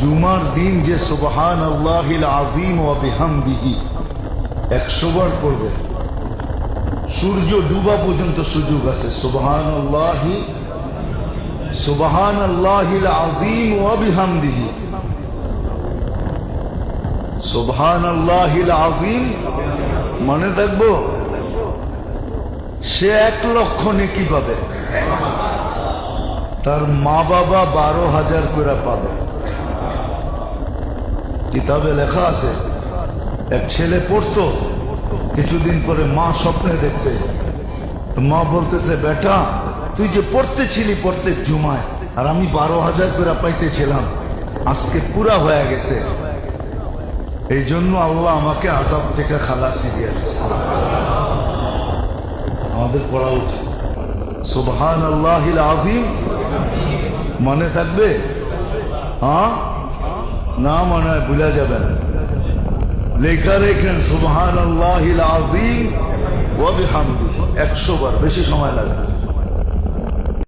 জুমার দিন যে সুবহানাল্লাহিল আযীম ওয়া বিহামদিহি 100 বার পড়বে, সূর্য ডুবা পর্যন্ত সুযোগ আছে। সুবহানাল্লাহিল আযীম ওয়া বিহামদিহি, সুবহানাল্লাহিল আযীম মনে থাকবো, সে 1 লক্ষ নেকি পাবে, তার মা বাবা 12,000 করে পাবে। কিতাবে লেখা আছে, এক ছেলে পড়তো, কিছুদিন পরে মা স্বপ্নে দেখছে, মা বলতেছে, বেটা তুই যে পড়তেছিলি প্রত্যেক জুমায়, আর আমি 12,000 করে পাইতেছিলাম, আজকে পুরা হয়ে গেছে, এই জন্য আল্লাহ আমাকে আযাব থেকে খালাসি দিয়ে দিয়েছে। আমাদের পড়া উচিত সুবহানাল্লাহিল আযীম। মনে থাকবে? হ্যাঁ, না মনে হয় ভুলে যাবেন, লেখা রেখেন সুবহানাল্লাহিল আযীম ওয়া বিহামদিহি 100 বার, বেশি সময় লাগে না।